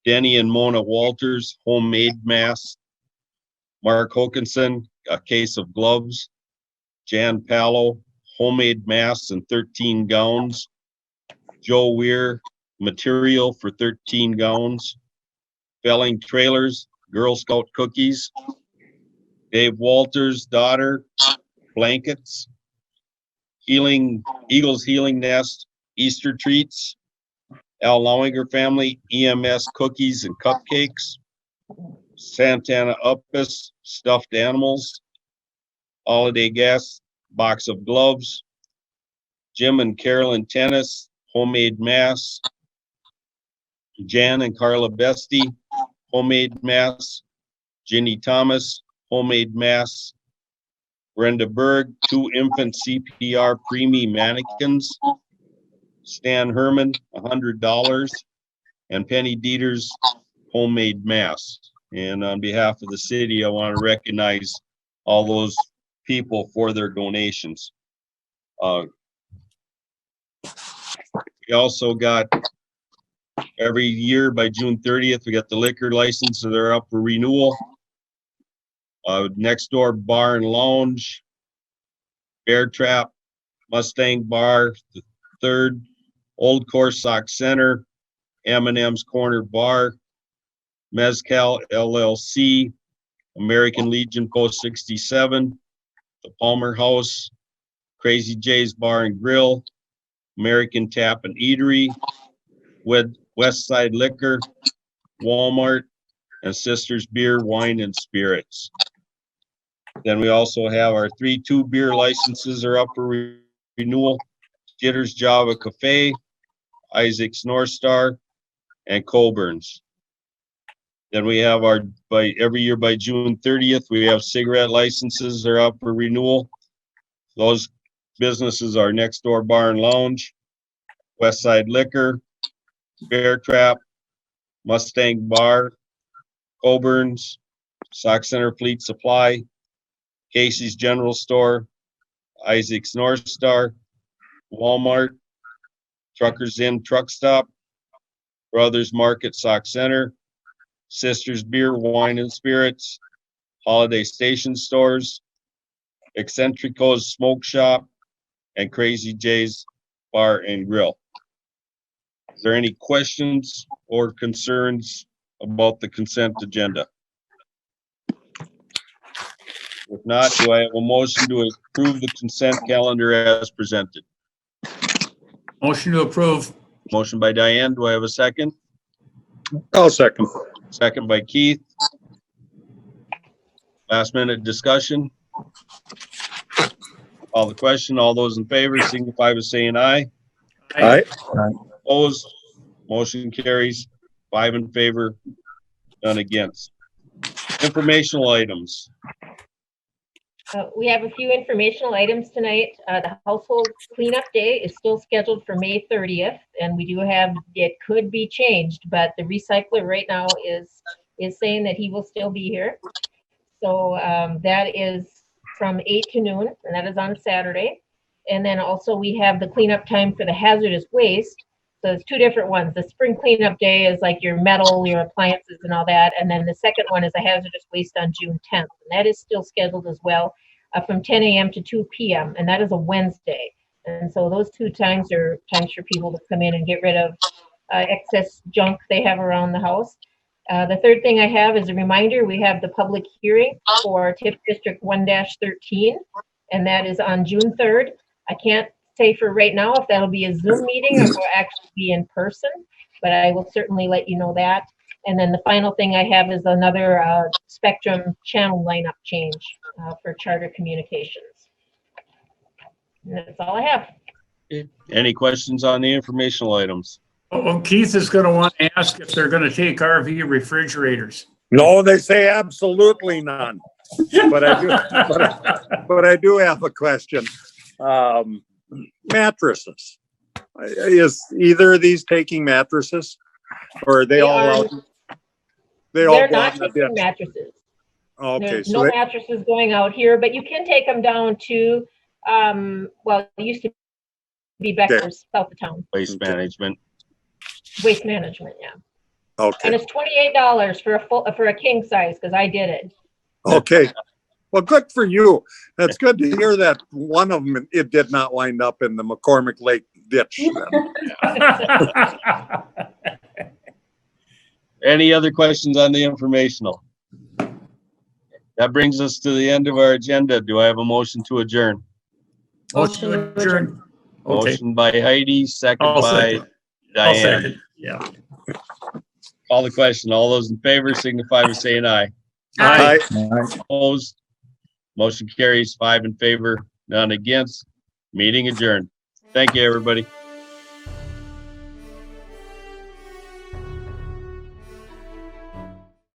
Denny and Mona Walters, homemade masks. Mark Hokinson, a case of gloves. Jan Pallo, homemade masks and 13 gowns. Joe Weir, material for 13 gowns. Felling Trailers, Girl Scout cookies. Dave Walters' daughter, blankets. Eagles Healing Nest, Easter treats. Al Lowinger family, EMS cookies and cupcakes. Santana Uppus, stuffed animals. Holiday Guest, box of gloves. Jim and Carolyn Tennis, homemade masks. Jan and Carla Bestie, homemade masks. Ginny Thomas, homemade masks. Brenda Berg, 2 infant CPR preemie mannequins. Stan Herman, $100. And Penny Dieters, homemade masks. And on behalf of the city, I want to recognize all those people for their donations. We also got every year by June 30th, we got the liquor license, so they're up for renewal. Next Door Bar and Lounge, Bear Trap, Mustang Bar, the third, Old Course Sauk Center, M&M's Corner Bar, Mezcal LLC, American Legion Post 67, the Palmer House, Crazy J's Bar and Grill, American Tap and Eatery, West Side Liquor, Walmart, and Sisters Beer, Wine, and Spirits. Then we also have our 3-2 beer licenses are up for renewal. Jitter's Java Cafe, Isaac's North Star, and Colburn's. Then we have every year by June 30th, we have cigarette licenses are up for renewal. Those businesses are Next Door Bar and Lounge, West Side Liquor, Bear Trap, Mustang Bar, Colburn's, Sauk Center Fleet Supply, Casey's General Store, Isaac's North Star, Walmart, Truckers Inn Truck Stop, Brothers Market Sauk Center, Sisters Beer, Wine, and Spirits, Holiday Station Stores, Eccentrico's Smoke Shop, and Crazy J's Bar and Grill. Is there any questions or concerns about the consent agenda? If not, do I have a motion to approve the consent calendar as presented? Motion to approve. Motion by Diane. Do I have a second? I'll second. Second by Keith. Last minute discussion. Call the question. All those in favor signify by saying aye. Aye. Opposed? Motion carries. 5 in favor, none against. Informational items. We have a few informational items tonight. The household cleanup day is still scheduled for May 30th, and we do have, it could be changed, but the recycler right now is saying that he will still be here. So that is from 8 to noon, and that is on Saturday. And then also we have the cleanup time for the hazardous waste. So it's 2 different ones. The spring cleanup day is like your metal, your appliances and all that. And then the second one is a hazardous waste on June 10th. And that is still scheduled as well from 10 a.m. to 2 p.m. And that is a Wednesday. And so those 2 times are times for people to come in and get rid of excess junk they have around the house. The third thing I have is a reminder, we have the public hearing for TIF District 1-13, and that is on June 3rd. I can't say for right now if that'll be a Zoom meeting or will actually be in person, but I will certainly let you know that. And then the final thing I have is another Spectrum channel lineup change for Charter Communications. And that's all I have. Any questions on the informational items? Well, Keith is going to want to ask if they're going to take RV refrigerators. No, they say absolutely none. But I do have a question. Mattresses. Is either of these taking mattresses, or are they all out? They're not taking mattresses. Okay, There's so no mattresses going out here, but you can take them down to, well, it used to be Becker's, south of town. Waste management. Waste management, yeah. Okay. And it's $28 for a king size, because I did it. Okay. Well, good for you. That's good to hear that one of them, it did not wind up in the McCormick Lake ditch. Any other questions on the informational? That brings us to the end of our agenda. Do I have a motion to adjourn? Motion to adjourn. Okay. Motion by Heidi, second I'll by second. I'll Diane. second. Yeah. Call the question. All those in favor signify by saying aye. Aye. Opposed? Motion carries. 5 in favor, none against. Meeting adjourned. Thank you, everybody.